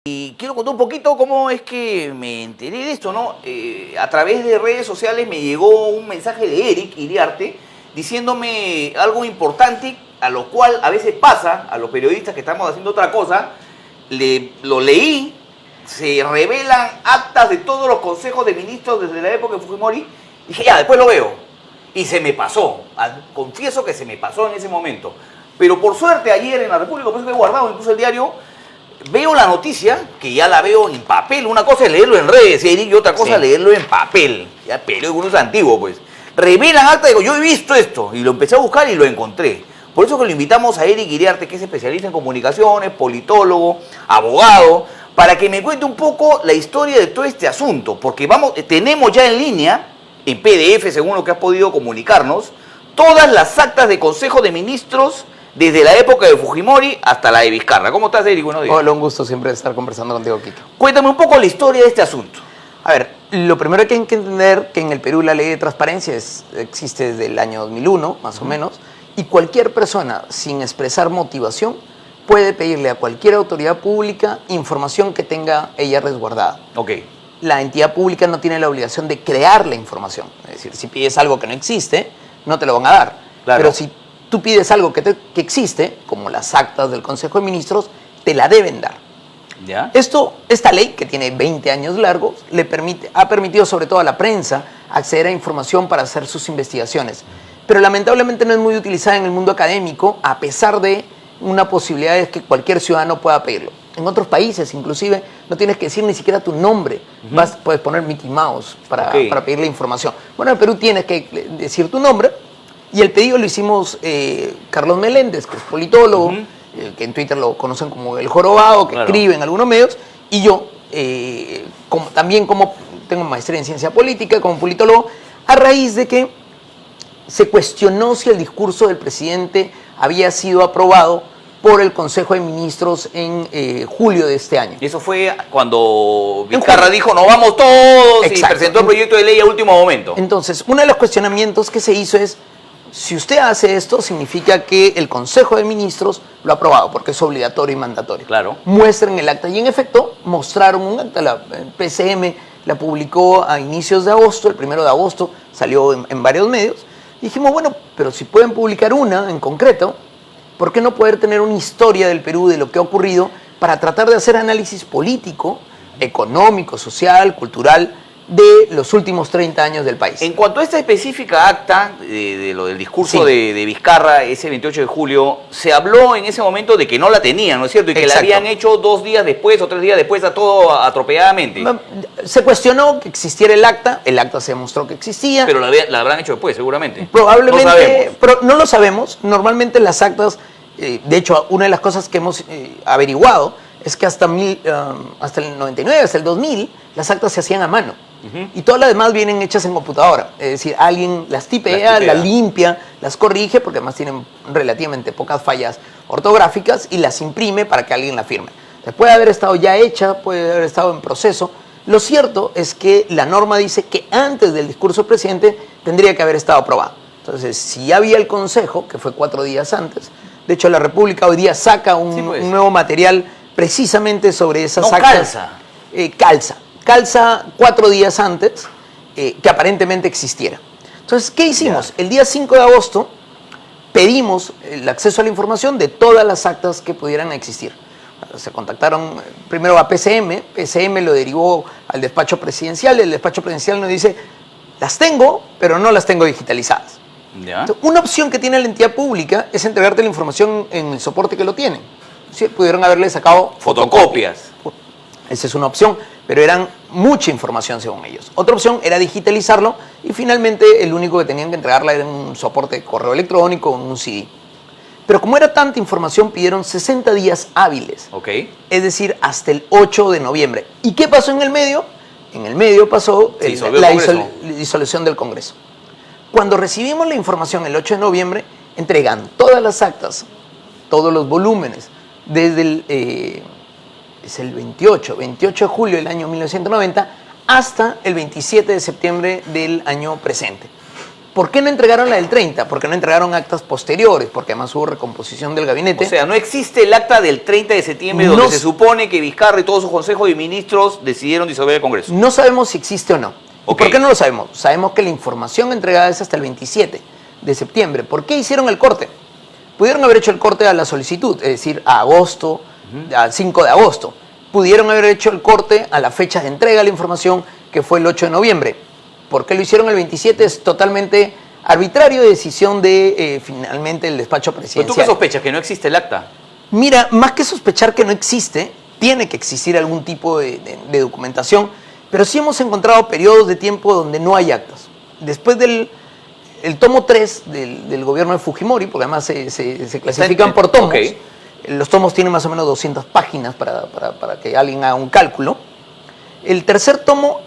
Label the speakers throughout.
Speaker 1: Y quiero contar un poquito cómo es que me enteré de esto, ¿no? A través de redes sociales me llegó un mensaje de Eric Iriarte diciéndome algo importante, a lo cual a veces pasa a los periodistas que estamos haciendo otra cosa. Lo leí, se revelan actas de todos los consejos de ministros desde la época de Fujimori. Dije, ya, después lo veo. Y se me pasó. Confieso que se me pasó en ese momento. Pero por suerte ayer en la República, por eso que he guardado incluso el diario, veo la noticia, que ya la veo en papel. Una cosa es leerlo en redes, Eric, y otra cosa es leerlo en papel. Ya periódico es antiguo, pues. Revelan acta, digo, yo he visto esto. Y lo empecé a buscar y lo encontré. Por eso que lo invitamos a Eric Iriarte, que es especialista en comunicaciones, politólogo, abogado, para que me cuente un poco la historia de todo este asunto. Porque tenemos ya en línea, en PDF, según lo que has podido comunicarnos, todas las actas de Consejo de Ministros desde la época de Fujimori hasta la de Vizcarra. ¿Cómo estás, Eric? Buenos días.
Speaker 2: Hola, un gusto siempre estar conversando contigo, Kiko.
Speaker 1: Cuéntame un poco la historia de este asunto.
Speaker 2: A ver, lo primero que hay que entender que en el Perú la ley de transparencia existe desde el año 2001, más o menos, y cualquier persona sin expresar motivación puede pedirle a cualquier autoridad pública información que tenga ella resguardada.
Speaker 1: Ok.
Speaker 2: La entidad pública no tiene la obligación de crear la información. Es decir, si pides algo que no existe, no te lo van a dar.
Speaker 1: Claro.
Speaker 2: Pero si tú pides algo que existe, como las actas del Consejo de Ministros, te la deben dar.
Speaker 1: ¿Ya?
Speaker 2: Esta ley, que tiene 20 años largos, ha permitido sobre todo a la prensa acceder a información para hacer sus investigaciones. Pero lamentablemente no es muy utilizada en el mundo académico, a pesar de una posibilidad de que cualquier ciudadano pueda pedirlo. En otros países, inclusive, no tienes que decir ni siquiera tu nombre. Puedes poner Mickey Mouse para pedir la información. Bueno, en Perú tienes que decir tu nombre, y el pedido lo hicimos Carlos Meléndez, que es politólogo, que en Twitter lo conocen como el jorobado, que escribe en algunos medios, y yo, también como tengo maestría en ciencia política, como politólogo, a raíz de que se cuestionó si el discurso del presidente había sido aprobado por el Consejo de Ministros en julio de este año.
Speaker 1: Y eso fue cuando Vizcarra dijo, nos vamos todos, y presentó el proyecto de ley a último momento.
Speaker 2: Entonces, uno de los cuestionamientos que se hizo es, si usted hace esto, significa que el Consejo de Ministros lo ha aprobado, porque es obligatorio y mandatorio.
Speaker 1: Claro.
Speaker 2: Muestren el acta. Y en efecto, mostraron un acta. La PCM la publicó a inicios de agosto, el 1 de agosto, salió en varios medios. Y dijimos, bueno, pero si pueden publicar una en concreto, ¿por qué no poder tener una historia del Perú, de lo que ha ocurrido, para tratar de hacer análisis político, económico, social, cultural, de los últimos 30 años del país?
Speaker 1: En cuanto a esta específica acta de lo del discurso de Vizcarra ese 28 de julio, se habló en ese momento de que no la tenían, ¿no es cierto? Y que la habían hecho 2 días después o 3 días después, a todo atropelladamente.
Speaker 2: Se cuestionó que existiera el acta se demostró que existía.
Speaker 1: Pero la habrán hecho después, seguramente.
Speaker 2: Probablemente,
Speaker 1: no sabemos.
Speaker 2: Pero no lo sabemos. Normalmente las actas, de hecho, una de las cosas que hemos averiguado es que hasta el 99, hasta el 2000, las actas se hacían a mano. Y todas las demás vienen hechas en computadora. Es decir, alguien las tipea, las limpia, las corrige, porque además tienen relativamente pocas fallas ortográficas, y las imprime para que alguien la firme. Entonces, puede haber estado ya hecha, puede haber estado en proceso. Lo cierto es que la norma dice que antes del discurso del presidente tendría que haber estado aprobado. Entonces, si ya había el consejo, que fue 4 días antes, de hecho la República hoy día saca un nuevo material precisamente sobre esas actas. Calza 4 días antes que aparentemente existiera. Entonces, ¿qué hicimos? El día 5 de agosto pedimos el acceso a la información de todas las actas que pudieran existir. Se contactaron primero a PCM, PCM lo derivó al despacho presidencial, el despacho presidencial nos dice, las tengo, pero no las tengo digitalizadas. Entonces, una opción que tiene la entidad pública es entregarte la información en el soporte que lo tienen. ¿Sí? Pudieron haberle sacado
Speaker 1: fotocopias.
Speaker 2: Esa es una opción, pero eran mucha información según ellos. Otra opción era digitalizarlo, y finalmente el único que tenían que entregarla era un soporte de correo electrónico, un CD. Pero como era tanta información, pidieron 60 días hábiles. Es decir, hasta el 8 de noviembre. ¿Y qué pasó en el medio? En el medio pasó la disolución del Congreso. Cuando recibimos la información el 8 de noviembre, entregan todas las actas, todos los volúmenes, desde el 28 de julio del año 1990 hasta el 27 de septiembre del año presente. ¿Por qué no entregaron la del 30? ¿Por qué no entregaron actas posteriores? Porque además hubo recomposición del gabinete.
Speaker 1: O sea, no existe el acta del 30 de septiembre
Speaker 2: No
Speaker 1: donde se
Speaker 2: s-
Speaker 1: supone que Vizcarra y todo su consejo de ministros decidieron disolver el Congreso.
Speaker 2: No sabemos si existe o no. ¿Y
Speaker 1: Ok.
Speaker 2: por qué no lo sabemos? Sabemos que la información entregada es hasta el 27 de septiembre. ¿Por qué hicieron el corte? Pudieron haber hecho el corte a la solicitud, es decir, a agosto, al 5 de agosto. Pudieron haber hecho el corte a la fecha de entrega de la información, que fue el 8 de noviembre. ¿Por qué lo hicieron el 27? Es totalmente arbitrario, decisión de finalmente el despacho
Speaker 1: ¿Pero
Speaker 2: presidencial.
Speaker 1: tú qué sospechas? ¿Que no existe el acta?
Speaker 2: Mira, más que sospechar que no existe, tiene que existir algún tipo de documentación, pero sí hemos encontrado periodos de tiempo donde no hay actas. Después del el tomo 3 del gobierno de Fujimori, porque además se clasifican por tomos,
Speaker 1: Ok.
Speaker 2: los tomos tienen más o menos 200 páginas para que alguien haga un cálculo. El tercer tomo,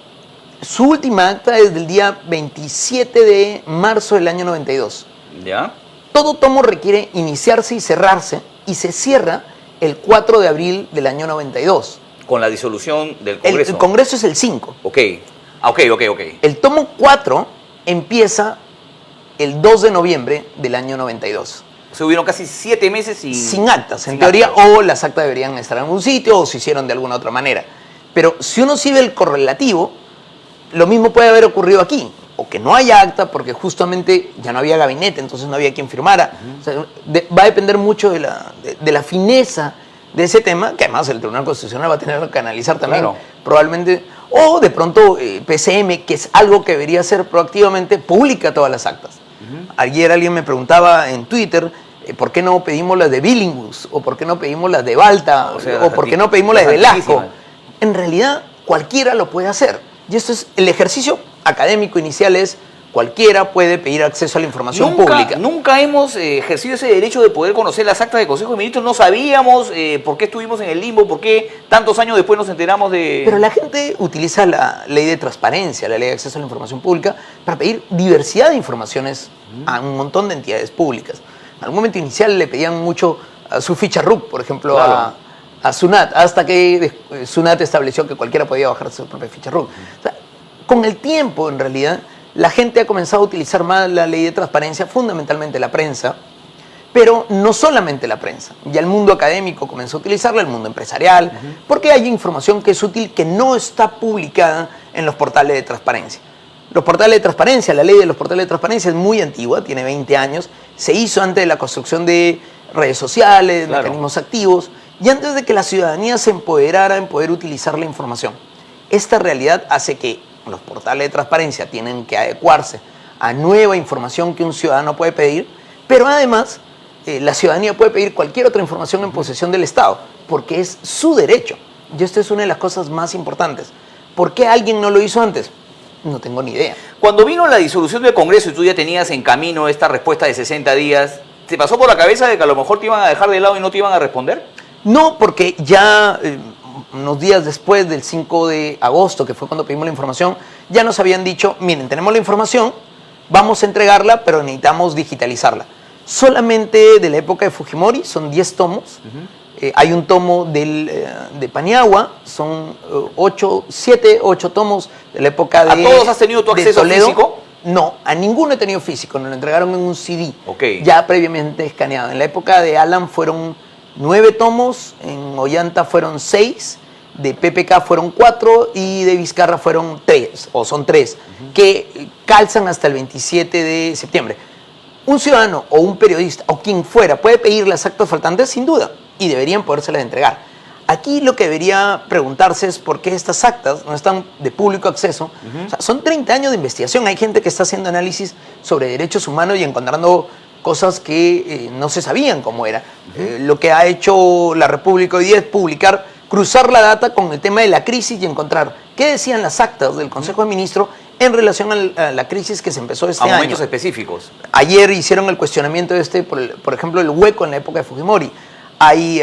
Speaker 2: su última acta es del día 27 de marzo del año 92.
Speaker 1: ¿Ya?
Speaker 2: Todo tomo requiere iniciarse y cerrarse, y se cierra el 4 de abril del año 92.
Speaker 1: Con la disolución del
Speaker 2: El
Speaker 1: Congreso.
Speaker 2: Congreso es el 5.
Speaker 1: Ok. Ah, ok.
Speaker 2: El tomo 4 empieza el 2 de noviembre del año 92.
Speaker 1: Se hubieron casi 7 meses
Speaker 2: Sin actas, en
Speaker 1: sin
Speaker 2: teoría,
Speaker 1: actas.
Speaker 2: o las actas deberían estar en algún sitio, o se hicieron de alguna otra manera. Pero si uno sigue el correlativo, lo mismo puede haber ocurrido aquí, o que no haya acta porque justamente ya no había gabinete, entonces no había quien firmara. O sea, va a depender mucho de la fineza de ese tema, que además el Tribunal Constitucional va a tener que analizar también,
Speaker 1: Claro.
Speaker 2: probablemente, o de pronto PCM, que es algo que debería hacer proactivamente, publica todas las actas. Ayer alguien me preguntaba en Twitter, ¿por qué no pedimos las de Billinghus? ¿O por qué no pedimos las de Balta?
Speaker 1: O sea,
Speaker 2: ¿O
Speaker 1: las
Speaker 2: por qué
Speaker 1: anti-
Speaker 2: no pedimos las de
Speaker 1: las
Speaker 2: Velasco?
Speaker 1: antiquísimas.
Speaker 2: En realidad, cualquiera lo puede hacer. Y esto es el ejercicio académico inicial, es cualquiera puede pedir acceso a la información pública.
Speaker 1: Nunca hemos ejercido ese derecho de poder conocer las actas del Consejo de Ministros. No sabíamos por qué estuvimos en el limbo, por qué tantos años después nos enteramos de...
Speaker 2: Pero la gente utiliza la ley de transparencia, la ley de acceso a la información pública, para pedir diversidad de informaciones a un montón de entidades públicas. En algún momento inicial le pedían mucho a su ficha RUC, por ejemplo,
Speaker 1: Claro.
Speaker 2: a SUNAT, hasta que SUNAT estableció que cualquiera podía bajar su propia ficha RUC. O sea, con el tiempo, en realidad, la gente ha comenzado a utilizar más la ley de transparencia, fundamentalmente la prensa, pero no solamente la prensa. Ya el mundo académico comenzó a utilizarla, el mundo empresarial, porque hay información que es útil que no está publicada en los portales de transparencia. Los portales de transparencia, la ley de los portales de transparencia es muy antigua, tiene 20 años, se hizo antes de la construcción de redes sociales,
Speaker 1: Claro.
Speaker 2: mecanismos activos, y antes de que la ciudadanía se empoderara en poder utilizar la información. Esta realidad hace que los portales de transparencia tienen que adecuarse a nueva información que un ciudadano puede pedir, pero además la ciudadanía puede pedir cualquier otra información en posesión del Estado, porque es su derecho. Y esto es una de las cosas más importantes. ¿Por qué alguien no lo hizo antes? No tengo ni idea.
Speaker 1: Cuando vino la disolución del Congreso y tú ya tenías en camino esta respuesta de 60 días, ¿te pasó por la cabeza de que a lo mejor te iban a dejar de lado y no te iban a responder?
Speaker 2: No, porque ya unos días después del 5 de agosto, que fue cuando pedimos la información, ya nos habían dicho, miren, tenemos la información, vamos a entregarla, pero necesitamos digitalizarla. Solamente de la época de Fujimori son 10 tomos. Hay un tomo de Paniagua, son 7, 8 tomos de la época de...
Speaker 1: ¿A todos has tenido tu
Speaker 2: de
Speaker 1: acceso
Speaker 2: Toledo.
Speaker 1: físico?
Speaker 2: No, a ninguno he tenido físico, nos lo entregaron en un CD,
Speaker 1: Ok.
Speaker 2: ya previamente escaneado. En la época de Alan fueron 9 tomos, en Ollanta fueron 6, de PPK fueron 4 y de Vizcarra fueron 3, o son 3, que calzan hasta el 27 de septiembre. Un ciudadano o un periodista o quien fuera puede pedir las actas faltantes sin duda y deberían podérselas entregar. Aquí lo que debería preguntarse es por qué estas actas no están de público acceso. O sea, son 30 años de investigación. Hay gente que está haciendo análisis sobre derechos humanos y encontrando cosas que no se sabían cómo era. Lo que ha hecho la República hoy día es publicar, cruzar la data con el tema de la crisis y encontrar qué decían las actas del Consejo de Ministros en relación a la crisis que se empezó este
Speaker 1: A
Speaker 2: año.
Speaker 1: momentos específicos.
Speaker 2: Ayer hicieron el cuestionamiento por ejemplo, el hueco en la época de Fujimori. Hay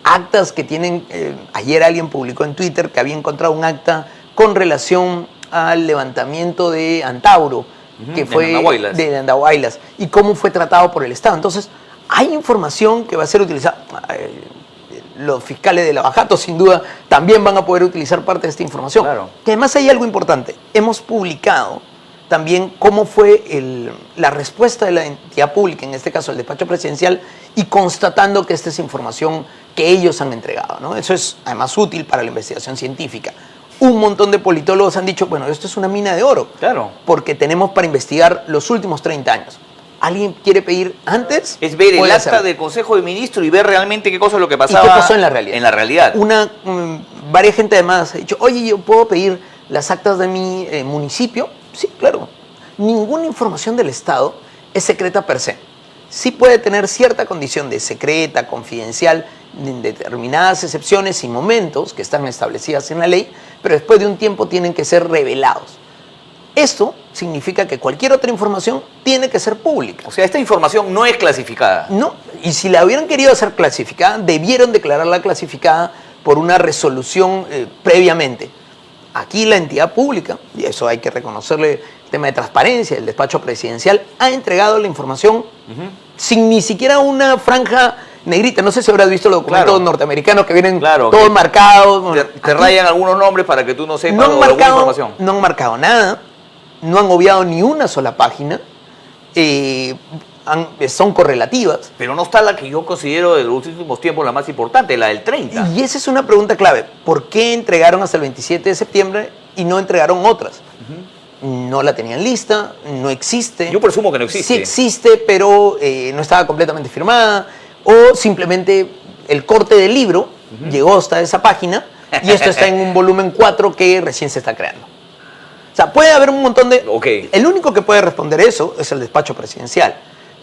Speaker 2: actas que tienen... ayer alguien publicó en Twitter que había encontrado un acta con relación al levantamiento de Antauro, que
Speaker 1: de
Speaker 2: fue
Speaker 1: Andahuaylas.
Speaker 2: de Andahuaylas, y cómo fue tratado por el Estado. Entonces, hay información que va a ser utilizada. Los fiscales de Lavajato, sin duda, también van a poder utilizar parte de esta información.
Speaker 1: Claro.
Speaker 2: Que además hay algo importante. Hemos publicado también cómo fue la respuesta de la entidad pública, en este caso el despacho presidencial, y constatando que esta es información que ellos han entregado, ¿no? Eso es además útil para la investigación científica. Un montón de politólogos han dicho, bueno, esto es una mina de oro,
Speaker 1: Claro.
Speaker 2: porque tenemos para investigar los últimos 30 años. ¿Alguien quiere pedir antes?
Speaker 1: Es ver el
Speaker 2: Puede
Speaker 1: acta
Speaker 2: hacerlo.
Speaker 1: del Consejo de Ministros y ver realmente qué cosa es lo que
Speaker 2: ¿Y
Speaker 1: pasaba
Speaker 2: qué pasó en la realidad?
Speaker 1: En la realidad.
Speaker 2: Varias gente además ha dicho, oye, ¿yo puedo pedir las actas de mi municipio? Sí, claro. Ninguna información del Estado es secreta per se. Sí puede tener cierta condición de secreta, confidencial, en determinadas excepciones y momentos que están establecidas en la ley, pero después de un tiempo tienen que ser revelados. Esto significa que cualquier otra información tiene que ser pública.
Speaker 1: O sea, esta información no es clasificada.
Speaker 2: No, y si la hubieran querido hacer clasificada, debieron declararla clasificada por una resolución previamente. Aquí la entidad pública, y eso hay que reconocerle el tema de transparencia, el despacho presidencial, ha entregado la información sin ni siquiera una franja negrita. No sé si habrás visto los documentos
Speaker 1: Claro.
Speaker 2: norteamericanos que vienen
Speaker 1: Claro,
Speaker 2: todos
Speaker 1: que
Speaker 2: marcados.
Speaker 1: Te
Speaker 2: Aquí
Speaker 1: rayan algunos nombres para que tú no sepas
Speaker 2: no han
Speaker 1: alguna
Speaker 2: marcado,
Speaker 1: información.
Speaker 2: no han marcado nada, no han obviado ni una sola página, son correlativas.
Speaker 1: Pero no está la que yo considero de los últimos tiempos la más importante, la del 30.
Speaker 2: Y esa es una pregunta clave. ¿Por qué entregaron hasta el 27 de septiembre y no entregaron otras? No la tenían lista, no existe.
Speaker 1: Yo presumo que no existe.
Speaker 2: Sí existe, pero no estaba completamente firmada. O simplemente el corte del libro llegó hasta esa página y esto está en un volumen 4 que recién se está creando. O sea, puede haber un montón de...
Speaker 1: Ok.
Speaker 2: El único que puede responder eso es el despacho presidencial.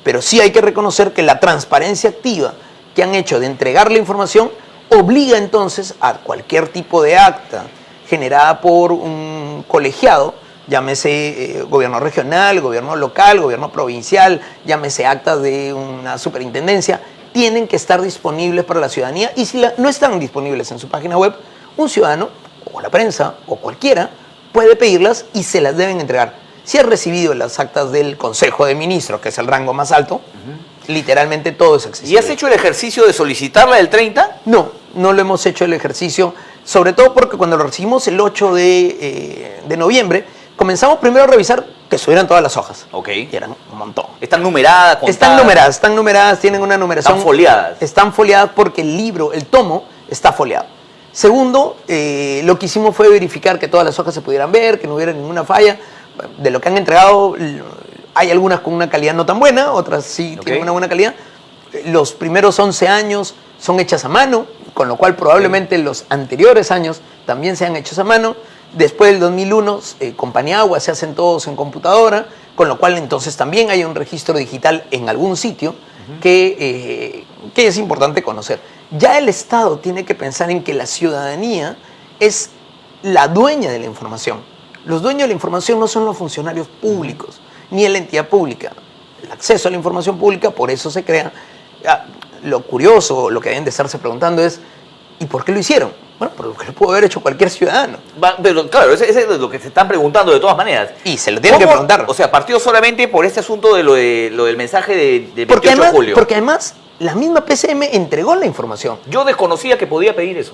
Speaker 2: Pero sí hay que reconocer que la transparencia activa que han hecho de entregar la información obliga entonces a cualquier tipo de acta generada por un colegiado, llámese gobierno regional, gobierno local, gobierno provincial, llámese actas de una superintendencia, tienen que estar disponibles para la ciudadanía y si no están disponibles en su página web, un ciudadano o la prensa o cualquiera puede pedirlas y se las deben entregar. Si has recibido las actas del Consejo de Ministros, que es el rango más alto, literalmente todo es accesible.
Speaker 1: ¿Y has hecho el ejercicio de solicitarla del 30?
Speaker 2: No, no lo hemos hecho el ejercicio, sobre todo porque cuando lo recibimos el 8 de noviembre, comenzamos primero a revisar que estuvieran todas las hojas.
Speaker 1: Ok.
Speaker 2: Y eran un montón.
Speaker 1: ¿Están numeradas?
Speaker 2: Están numeradas, tienen una numeración.
Speaker 1: Están foliadas.
Speaker 2: Están foliadas porque el libro, el tomo, está foliado. Segundo, lo que hicimos fue verificar que todas las hojas se pudieran ver, que no hubiera ninguna falla. De lo que han entregado, hay algunas con una calidad no tan buena, otras sí tienen una buena calidad. Los primeros 11 años son hechas a mano, con lo cual probablemente los anteriores años también sean hechos a mano. Después del 2001, con Paniagua se hacen todos en computadora, con lo cual entonces también hay un registro digital en algún sitio que es importante conocer. Ya el Estado tiene que pensar en que la ciudadanía es la dueña de la información. Los dueños de la información no son los funcionarios públicos, ni la entidad pública. El acceso a la información pública, por eso se crea. Lo curioso, lo que deben de estarse preguntando es, ¿y por qué lo hicieron? Bueno, por lo que lo pudo haber hecho cualquier ciudadano.
Speaker 1: Pero claro, ese es lo que se están preguntando de todas maneras.
Speaker 2: Y se lo tienen que preguntar.
Speaker 1: O sea, partió solamente por este asunto de lo del mensaje de 28
Speaker 2: además,
Speaker 1: de julio.
Speaker 2: Porque además la misma PCM entregó la información.
Speaker 1: Yo desconocía que podía pedir eso.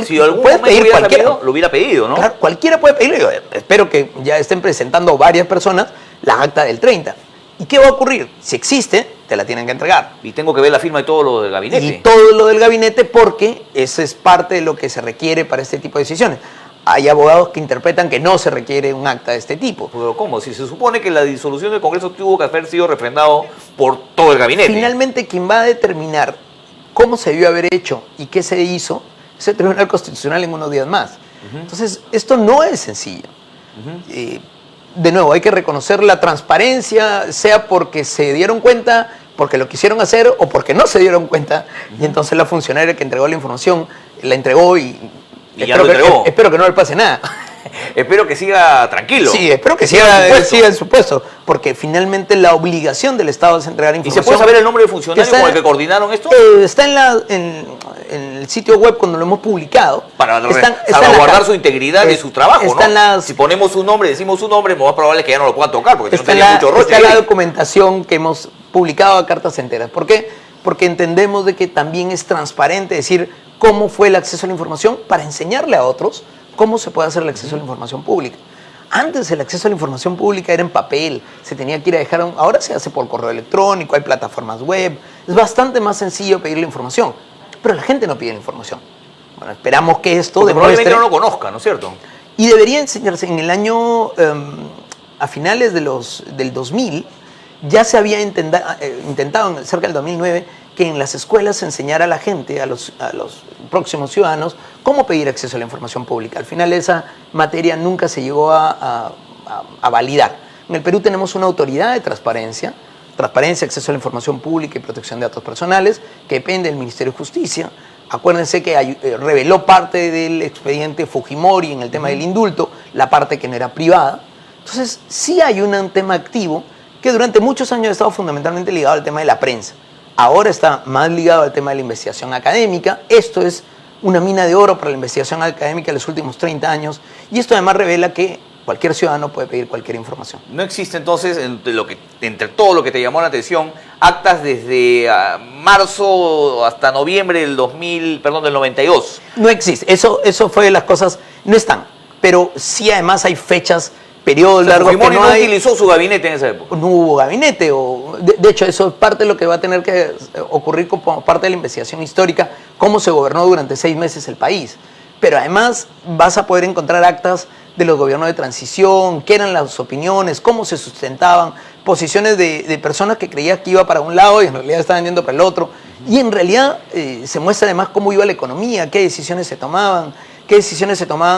Speaker 1: Si algún
Speaker 2: puedes
Speaker 1: momento
Speaker 2: pedir
Speaker 1: hubiera
Speaker 2: cualquiera.
Speaker 1: sabido, lo hubiera pedido, ¿no?
Speaker 2: Claro, cualquiera puede pedirlo. Yo espero que ya estén presentando varias personas la acta del 30. ¿Y qué va a ocurrir? Si existe, te la tienen que entregar.
Speaker 1: Y tengo que ver la firma y todo lo del gabinete.
Speaker 2: Y todo lo del gabinete porque eso es parte de lo que se requiere para este tipo de decisiones. Hay abogados que interpretan que no se requiere un acta de este tipo.
Speaker 1: Pero ¿cómo? Si se supone que la disolución del Congreso tuvo que haber sido refrendado por todo el gabinete.
Speaker 2: Finalmente, quien va a determinar cómo se debió haber hecho y qué se hizo es el Tribunal Constitucional en unos días más. Entonces, esto no es sencillo. De nuevo, hay que reconocer la transparencia, sea porque se dieron cuenta, porque lo quisieron hacer o porque no se dieron cuenta. Y entonces la funcionaria que entregó la información la entregó y
Speaker 1: ya lo entregó.
Speaker 2: Espero que no le pase nada.
Speaker 1: Espero que siga tranquilo.
Speaker 2: Sí, espero que siga en su puesto, porque finalmente la obligación del Estado es entregar
Speaker 1: ¿Y
Speaker 2: información.
Speaker 1: se puede saber el nombre del funcionario
Speaker 2: está-
Speaker 1: con el que coordinaron esto?
Speaker 2: Está en el sitio web cuando lo hemos publicado.
Speaker 1: Para
Speaker 2: Está en
Speaker 1: salvaguardar
Speaker 2: la-
Speaker 1: su integridad y su trabajo,
Speaker 2: está en
Speaker 1: ¿no?
Speaker 2: las-
Speaker 1: Si ponemos su nombre, decimos su nombre, lo más probable es que ya no lo puedan tocar, porque si no
Speaker 2: Está,
Speaker 1: tenía mucho roche.
Speaker 2: está la
Speaker 1: ahí.
Speaker 2: documentación que hemos publicado a cartas enteras. ¿Por qué? Porque entendemos de que también es transparente decir cómo fue el acceso a la información para enseñarle a otros cómo se puede hacer el acceso a la información pública. Antes el acceso a la información pública era en papel, se tenía que ir a dejar, ahora se hace por correo electrónico, hay plataformas web, es bastante más sencillo pedir la información, pero la gente no pide la información. Bueno, esperamos que esto
Speaker 1: Porque
Speaker 2: demuestre...
Speaker 1: probablemente no lo conozca, ¿no es cierto?
Speaker 2: Y debería enseñarse en el año, a finales del 2000, ya se había intentado, cerca del 2009, que en las escuelas se enseñara a la gente, a los próximos ciudadanos, cómo pedir acceso a la información pública. Al final esa materia nunca se llegó a validar. En el Perú tenemos una autoridad de transparencia, acceso a la información pública y protección de datos personales, que depende del Ministerio de Justicia. Acuérdense que reveló parte del expediente Fujimori en el tema del indulto, la parte que no era privada. Entonces, sí hay un tema activo que durante muchos años ha estado fundamentalmente ligado al tema de la prensa. Ahora está más ligado al tema de la investigación académica. Esto es una mina de oro para la investigación académica de los últimos 30 años. Y esto además revela que cualquier ciudadano puede pedir cualquier información.
Speaker 1: No existe entonces, entre todo lo que te llamó la atención, actas desde marzo hasta noviembre del 92.
Speaker 2: No existe. Eso fue de las cosas, no están. Pero sí además hay fechas, periodos largos que
Speaker 1: Fujimori no
Speaker 2: hay.
Speaker 1: utilizó su gabinete en esa época.
Speaker 2: No hubo gabinete. De hecho, eso es parte de lo que va a tener que ocurrir como parte de la investigación histórica, cómo se gobernó durante 6 meses el país. Pero además vas a poder encontrar actas de los gobiernos de transición, qué eran las opiniones, cómo se sustentaban, posiciones de personas que creían que iba para un lado y en realidad estaban yendo para el otro. Y en realidad se muestra además cómo iba la economía, qué decisiones se tomaban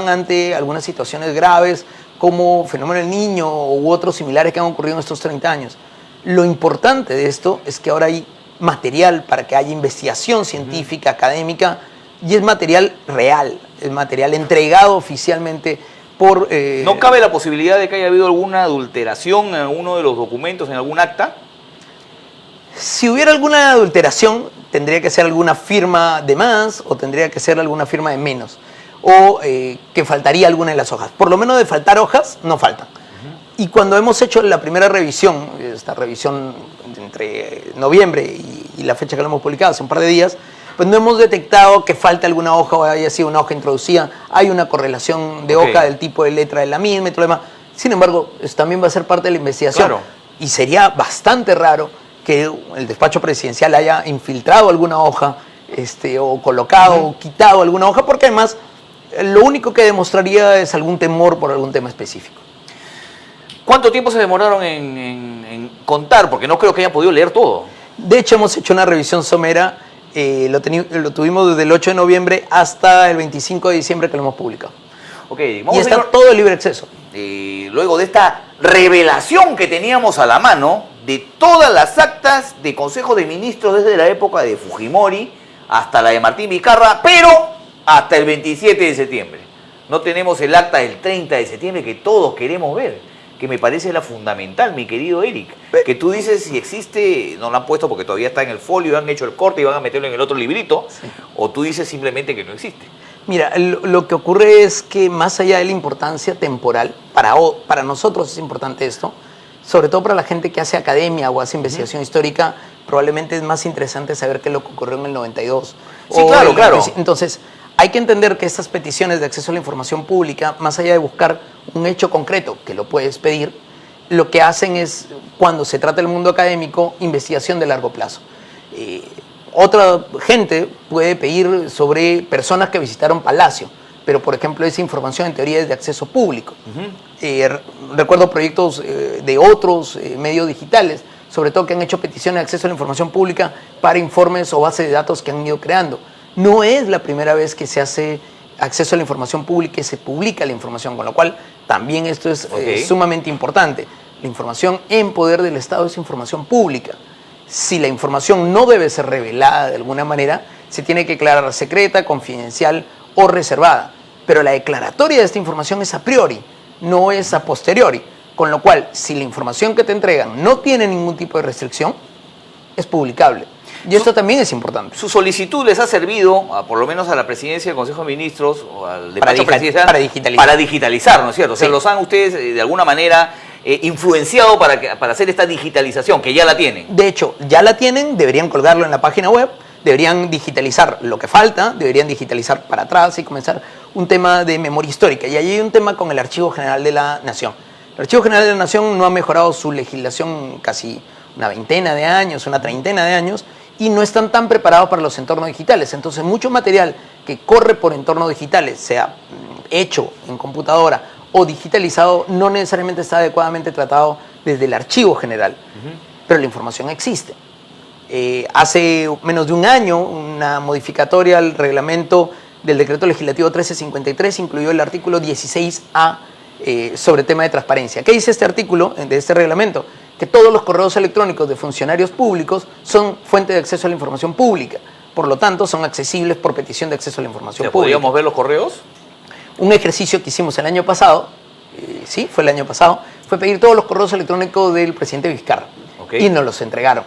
Speaker 2: ante algunas situaciones graves, como fenómeno del Niño u otros similares que han ocurrido en estos 30 años. Lo importante de esto es que ahora hay material para que haya investigación científica, académica, y es material real, es material entregado oficialmente por...
Speaker 1: ¿No cabe la posibilidad de que haya habido alguna adulteración en alguno de los documentos, en algún acta?
Speaker 2: Si hubiera alguna adulteración, tendría que ser alguna firma de más o tendría que ser alguna firma de menos. O que faltaría alguna de las hojas. Por lo menos de faltar hojas, no faltan. Y cuando hemos hecho la primera revisión, esta revisión entre noviembre y la fecha que lo hemos publicado, hace un par de días, pues no hemos detectado que falte alguna hoja o haya sido una hoja introducida. Hay una correlación de hoja, del tipo de letra de la misma y todo lo demás. Sin embargo, eso también va a ser parte de la investigación.
Speaker 1: Claro.
Speaker 2: Y sería bastante raro que el despacho presidencial haya infiltrado alguna hoja o colocado o quitado alguna hoja, porque además lo único que demostraría es algún temor por algún tema específico.
Speaker 1: ¿Cuánto tiempo se demoraron en contar? Porque no creo que hayan podido leer todo.
Speaker 2: De hecho, hemos hecho una revisión somera. Lo tuvimos desde el 8 de noviembre hasta el 25 de diciembre que lo hemos publicado.
Speaker 1: Okay,
Speaker 2: y está todo de libre acceso.
Speaker 1: Luego de esta revelación que teníamos a la mano de todas las actas de Consejo de Ministros desde la época de Fujimori hasta la de Martín Vizcarra, pero hasta el 27 de septiembre. No tenemos el acta del 30 de septiembre que todos queremos ver, que me parece la fundamental, mi querido Eric. Que tú dices si existe, no lo han puesto porque todavía está en el folio, han hecho el corte y van a meterlo en el otro librito, sí. O tú dices simplemente que no existe.
Speaker 2: Mira, lo que ocurre es que más allá de la importancia temporal, para nosotros es importante esto, sobre todo para la gente que hace academia o hace investigación histórica, probablemente es más interesante saber qué es lo que ocurrió en el 92.
Speaker 1: Sí, claro, claro.
Speaker 2: Entonces, hay que entender que estas peticiones de acceso a la información pública, más allá de buscar un hecho concreto que lo puedes pedir, lo que hacen es, cuando se trata del mundo académico, investigación de largo plazo. Otra gente puede pedir sobre personas que visitaron Palacio, pero por ejemplo esa información en teoría es de acceso público. Recuerdo proyectos de otros medios digitales, sobre todo que han hecho peticiones de acceso a la información pública para informes o bases de datos que han ido creando. No es la primera vez que se hace acceso a la información pública y se publica la información, con lo cual también esto es sumamente importante. La información en poder del Estado es información pública. Si la información no debe ser revelada de alguna manera, se tiene que declarar secreta, confidencial o reservada. Pero la declaratoria de esta información es a priori, no es a posteriori. Con lo cual, si la información que te entregan no tiene ningún tipo de restricción, es publicable. Y esto también es importante.
Speaker 1: ¿Su solicitud les ha servido, por lo menos a la presidencia del Consejo de Ministros o al despacho presidencial, para digitalizar, ¿no es cierto? O sea, los han ustedes de alguna manera influenciado para hacer esta digitalización, que ya la tienen.
Speaker 2: De hecho, ya la tienen, deberían colgarlo en la página web, deberían digitalizar lo que falta, deberían digitalizar para atrás y comenzar un tema de memoria histórica y ahí hay un tema con el Archivo General de la Nación. El Archivo General de la Nación no ha mejorado su legislación casi una veintena de años, una treintena de años, y no están tan preparados para los entornos digitales. Entonces, mucho material que corre por entornos digitales, sea hecho en computadora o digitalizado, no necesariamente está adecuadamente tratado desde el Archivo General. Pero la información existe. Hace menos de un año, una modificatoria al reglamento del Decreto Legislativo 1353 incluyó el artículo 16A sobre tema de transparencia. ¿Qué dice este artículo de este reglamento? Que todos los correos electrónicos de funcionarios públicos son fuente de acceso a la información pública. Por lo tanto, son accesibles por petición de acceso a la información pública.
Speaker 1: ¿Podríamos ver los correos?
Speaker 2: Un ejercicio que hicimos el año pasado, sí, fue el año pasado, fue pedir todos los correos electrónicos del presidente Vizcarra. Y nos los entregaron.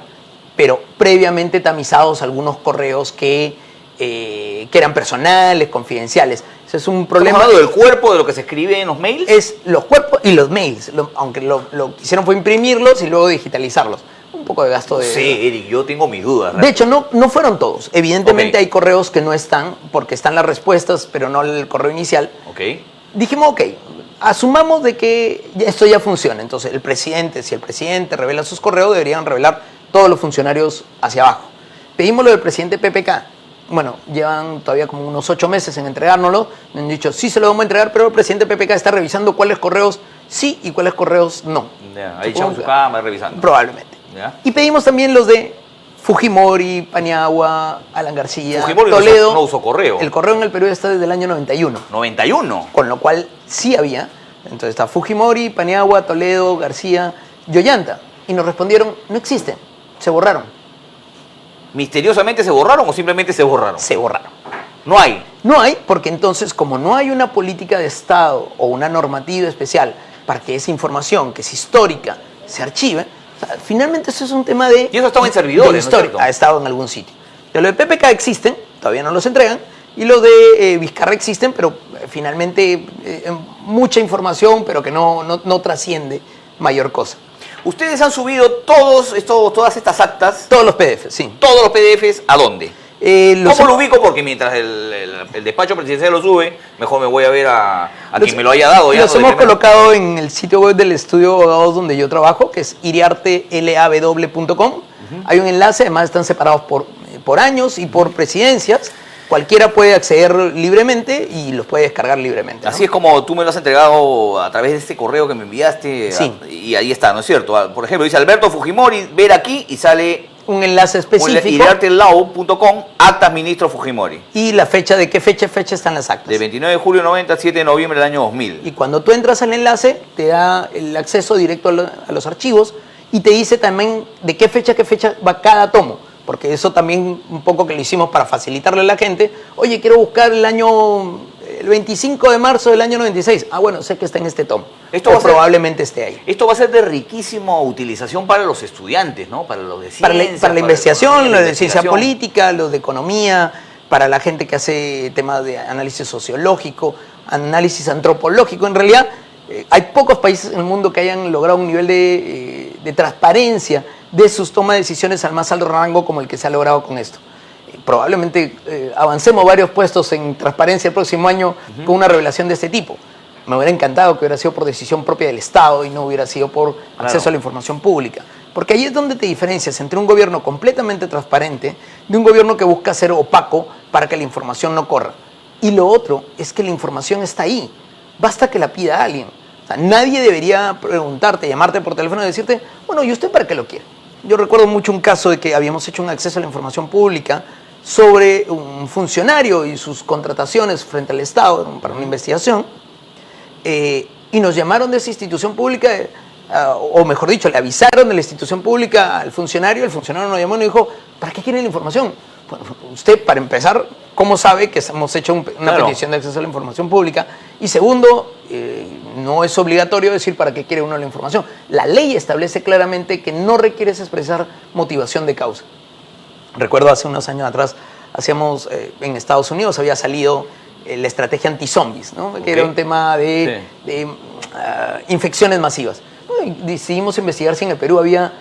Speaker 2: Pero previamente tamizados algunos correos que eran personales, confidenciales. Ese es un problema.
Speaker 1: ¿Estamos hablando del cuerpo de lo que se escribe en los mails?
Speaker 2: Es los cuerpos y los mails, aunque lo que hicieron fue imprimirlos y luego digitalizarlos. Un poco de gasto de...
Speaker 1: Sí, Eric, yo tengo mis dudas.
Speaker 2: De hecho, no fueron todos. Evidentemente hay correos que no están, porque están las respuestas, pero no el correo inicial. Dijimos, asumamos de que esto ya funciona. Entonces, si el presidente revela sus correos, deberían revelar todos los funcionarios hacia abajo. Pedimos lo del presidente PPK. Bueno, llevan todavía como unos 8 meses en entregárnoslo. Me han dicho, sí se lo vamos a entregar, pero el presidente PPK está revisando cuáles correos sí y cuáles correos no.
Speaker 1: Ahí echamos su cama revisando.
Speaker 2: Probablemente. Y pedimos también los de Fujimori, Paniagua, Alan García,
Speaker 1: Fujimori
Speaker 2: Toledo.
Speaker 1: No usó correo.
Speaker 2: El correo en el Perú está desde el año 91.
Speaker 1: ¿91?
Speaker 2: Con lo cual sí había. Entonces está Fujimori, Paniagua, Toledo, García, Yoyanta. Y nos respondieron, no existen, se borraron.
Speaker 1: ¿Misteriosamente se borraron o simplemente se borraron?
Speaker 2: Se borraron.
Speaker 1: No hay.
Speaker 2: No hay, porque entonces, como no hay una política de Estado o una normativa especial para que esa información, que es histórica, se archive, o sea, finalmente eso es un tema de...
Speaker 1: Y eso ha estado en servidores,
Speaker 2: ¿no es cierto? Ha estado en algún sitio. De lo de PPK existen, todavía no los entregan, y los de Vizcarra existen, pero finalmente mucha información, pero que no trasciende mayor cosa.
Speaker 1: Ustedes han subido todas estas actas.
Speaker 2: Todos los PDFs, sí.
Speaker 1: Todos los PDFs, ¿a dónde? ¿Cómo lo ubico? Porque mientras el despacho presidencial lo sube, mejor me voy a ver a quien me lo haya dado.
Speaker 2: Los hemos colocado en el sitio web del estudio de abogados donde yo trabajo, que es iriartelaw.com. Hay un enlace, además están separados por años y por presidencias. Cualquiera puede acceder libremente y los puede descargar libremente, ¿no?
Speaker 1: Así es como tú me lo has entregado a través de este correo que me enviaste.
Speaker 2: Sí.
Speaker 1: Y ahí está, ¿no es cierto? Por ejemplo, dice Alberto Fujimori, ver aquí y sale
Speaker 2: un enlace específico.
Speaker 1: iriartelaw.com, actas ministro Fujimori.
Speaker 2: Y la fecha, ¿de qué fecha están las actas?
Speaker 1: De 29 de julio 90, 7 de noviembre del año 2000.
Speaker 2: Y cuando tú entras al enlace, te da el acceso directo a los archivos y te dice también de qué fecha va cada tomo. Porque eso también un poco que lo hicimos para facilitarle a la gente. Oye, quiero buscar el 25 de marzo del año 96. Ah, bueno, sé que está en este tomo. Probablemente esté ahí.
Speaker 1: Esto va a ser de riquísima utilización para los estudiantes, ¿no? Para los de ciencia.
Speaker 2: Para la investigación, los de ciencia política, los de economía, para la gente que hace temas de análisis sociológico, análisis antropológico. En realidad, hay pocos países en el mundo que hayan logrado un nivel de transparencia de sus tomas de decisiones al más alto rango como el que se ha logrado con esto. Probablemente avancemos varios puestos en transparencia el próximo año con una revelación de este tipo. Me hubiera encantado que hubiera sido por decisión propia del Estado y no hubiera sido por acceso a la información pública. Porque ahí es donde te diferencias entre un gobierno completamente transparente de un gobierno que busca ser opaco para que la información no corra. Y lo otro es que la información está ahí. Basta que la pida alguien. O sea, nadie debería preguntarte, llamarte por teléfono y decirte, bueno, ¿y usted para qué lo quiere? Yo recuerdo mucho un caso de que habíamos hecho un acceso a la información pública sobre un funcionario y sus contrataciones frente al Estado para una investigación, y nos llamaron de esa institución pública, o mejor dicho, le avisaron de la institución pública al funcionario, el funcionario nos llamó y nos dijo, ¿para qué quiere la información? Bueno, usted, para empezar, ¿cómo sabe que hemos hecho una petición de acceso a la información pública? Y segundo, no es obligatorio decir para qué quiere uno la información. La ley establece claramente que no requieres expresar motivación de causa. Recuerdo hace unos años atrás, en Estados Unidos había salido la estrategia anti-zombies, ¿no? Que era un tema de infecciones masivas. Y decidimos investigar si en el Perú había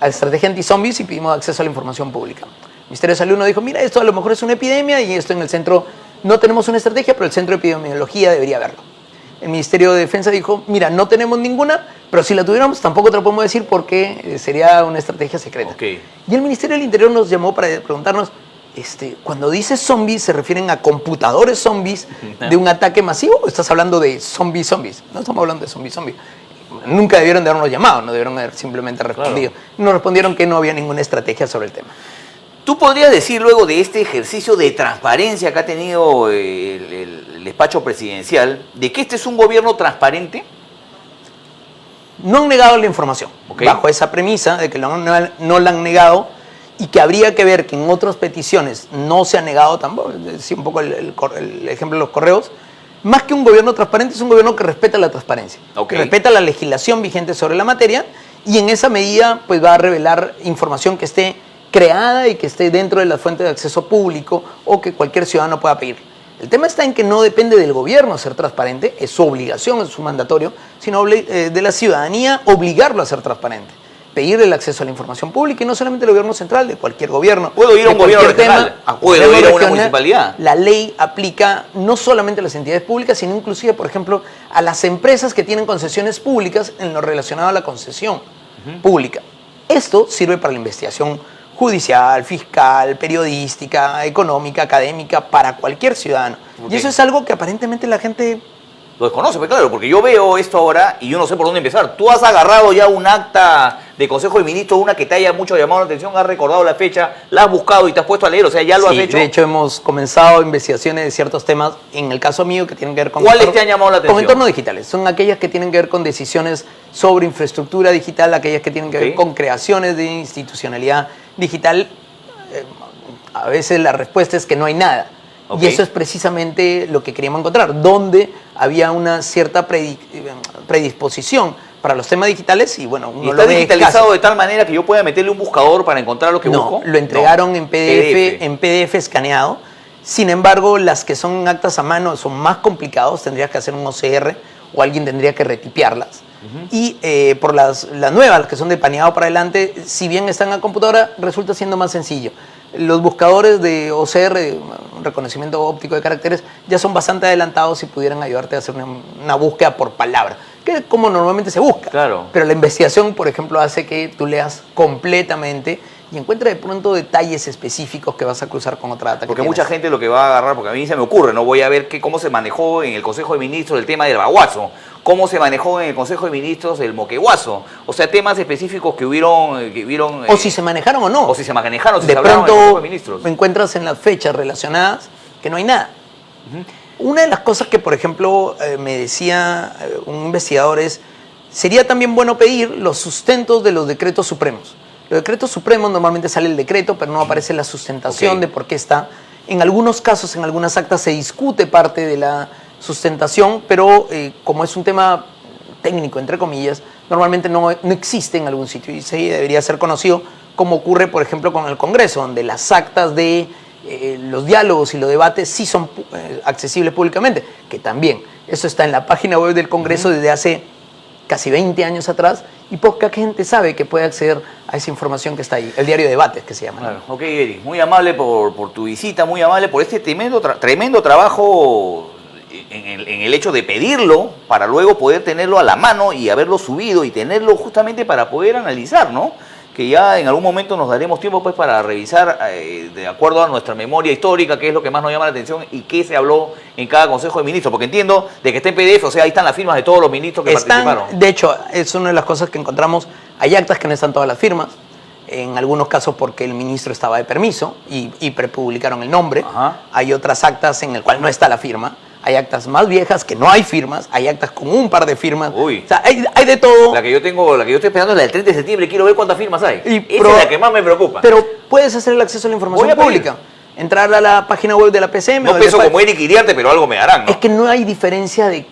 Speaker 2: estrategia anti-zombies y pedimos acceso a la información pública. El Ministerio de Salud nos dijo, mira, esto a lo mejor es una epidemia y esto en el Centro no tenemos una estrategia, pero el Centro de Epidemiología debería haberlo. El Ministerio de Defensa dijo, mira, no tenemos ninguna, pero si la tuviéramos tampoco te lo podemos decir porque sería una estrategia secreta.
Speaker 1: Okay.
Speaker 2: Y el Ministerio del Interior nos llamó para preguntarnos, cuando dices zombies, ¿se refieren a computadores zombies de un ataque masivo o estás hablando de zombies? No estamos hablando de zombies. Nunca debieron de habernos llamado, no debieron haber simplemente respondido. Claro. Nos respondieron que no había ninguna estrategia sobre el tema.
Speaker 1: ¿Tú podrías decir luego de este ejercicio de transparencia que ha tenido el despacho presidencial, de que este es un gobierno transparente?
Speaker 2: No han negado la información, bajo esa premisa de que no la han negado y que habría que ver que en otras peticiones no se ha negado tampoco, decía un poco el ejemplo de los correos, más que un gobierno transparente es un gobierno que respeta la transparencia, que respeta la legislación vigente sobre la materia y en esa medida pues va a revelar información que esté creada y que esté dentro de las fuentes de acceso público o que cualquier ciudadano pueda pedir. El tema está en que no depende del gobierno ser transparente, es su obligación, es su mandatorio, sino de la ciudadanía obligarlo a ser transparente. Pedirle el acceso a la información pública y no solamente del gobierno central, de cualquier gobierno.
Speaker 1: ¿Puedo ir a un gobierno regional? ¿Puedo ir a una municipalidad?
Speaker 2: La ley aplica no solamente a las entidades públicas, sino inclusive, por ejemplo, a las empresas que tienen concesiones públicas en lo relacionado a la concesión pública. Esto sirve para la investigación judicial, fiscal, periodística, económica, académica, para cualquier ciudadano. Y eso es algo que aparentemente la gente
Speaker 1: lo desconoce, pues claro, porque yo veo esto ahora y yo no sé por dónde empezar. Tú has agarrado ya un acta de Consejo de Ministros, una que te haya mucho llamado la atención, has recordado la fecha, la has buscado y te has puesto a leer, o sea, ya lo has hecho.
Speaker 2: De hecho hemos comenzado investigaciones de ciertos temas, en el caso mío, que tienen que ver con...
Speaker 1: ¿Cuáles te han llamado la atención?
Speaker 2: Con entornos digitales, son aquellas que tienen que ver con decisiones sobre infraestructura digital, aquellas que tienen que ver con creaciones de institucionalidad digital. A veces la respuesta es que no hay nada. Y eso es precisamente lo que queríamos encontrar, donde había una cierta predisposición para los temas digitales y bueno, uno
Speaker 1: ¿está digitalizado de tal manera que yo pueda meterle un buscador para encontrar lo que busco?
Speaker 2: Lo entregaron en PDF escaneado. Sin embargo, las que son actas a mano son más complicados, tendrías que hacer un OCR o alguien tendría que retipiarlas. Y por las nuevas, las que son de paneado para adelante, si bien están a computadora, resulta siendo más sencillo. Los buscadores de OCR, de reconocimiento óptico de caracteres, ya son bastante adelantados y pudieran ayudarte a hacer una búsqueda por palabra, que es como normalmente se busca.
Speaker 1: Claro.
Speaker 2: Pero la investigación, por ejemplo, hace que tú leas completamente y encuentres de pronto detalles específicos que vas a cruzar con otra data.
Speaker 1: Porque mucha gente lo que va a agarrar, porque a mí se me ocurre, ¿no? Voy a ver cómo se manejó en el Consejo de Ministros el tema del baguazo, cómo se manejó en el Consejo de Ministros el moqueguazo, o sea, temas específicos que hubieron
Speaker 2: o si se manejaron o no.
Speaker 1: O si se manejaron, si
Speaker 2: de
Speaker 1: se hablaron en el Consejo de
Speaker 2: pronto
Speaker 1: Ministros.
Speaker 2: encuentras en las fechas relacionadas que no hay nada. Una de las cosas que, por ejemplo, me decía un investigador es, sería también bueno pedir los sustentos de los decretos supremos. Los decretos supremos normalmente sale el decreto, pero no aparece la sustentación de por qué está. En algunos casos, en algunas actas se discute parte de la sustentación, pero como es un tema técnico, entre comillas, normalmente no existe en algún sitio y sí debería ser conocido, como ocurre, por ejemplo, con el Congreso, donde las actas de los diálogos y los debates sí son accesibles públicamente, que también eso está en la página web del Congreso desde hace casi 20 años atrás y poca gente sabe que puede acceder a esa información que está ahí, el diario de debates que se llama.
Speaker 1: Claro. Ok, Eric, muy amable por tu visita, muy amable por este tremendo trabajo en el hecho de pedirlo para luego poder tenerlo a la mano y haberlo subido y tenerlo justamente para poder analizar, ¿no? Que ya en algún momento nos daremos tiempo pues para revisar de acuerdo a nuestra memoria histórica qué es lo que más nos llama la atención y qué se habló en cada Consejo de Ministros, porque entiendo de que está en PDF, o sea, ahí están las firmas de todos los ministros que participaron.
Speaker 2: De hecho, es una de las cosas que encontramos, hay actas que no están todas las firmas, en algunos casos porque el ministro estaba de permiso y prepublicaron el nombre, hay otras actas en el cual no está la firma. Hay actas más viejas que no hay firmas, hay actas con un par de firmas.
Speaker 1: Uy.
Speaker 2: O sea, hay de todo.
Speaker 1: La que yo estoy esperando es la del 30 de septiembre, quiero ver cuántas firmas hay. Esa es la que más me preocupa.
Speaker 2: Pero puedes hacer el acceso a la información pública. Entrar a la página web de la PCM.
Speaker 1: No peso como Eric Iriarte, pero algo me harán, ¿no?
Speaker 2: Es que no hay diferencia de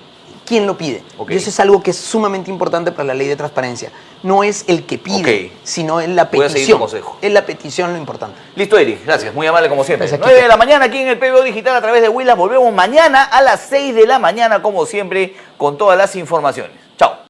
Speaker 2: quién lo pide. Y eso es algo que es sumamente importante para la ley de transparencia. No es el que pide, sino es la petición.
Speaker 1: Voy a seguir tu consejo.
Speaker 2: Es la petición lo importante.
Speaker 1: Listo, Eric. Gracias. Muy amable como siempre.
Speaker 2: Gracias,
Speaker 1: 9 de la mañana aquí en el PBO Digital a través de Huilas. Volvemos mañana a las 6 de la mañana, como siempre, con todas las informaciones.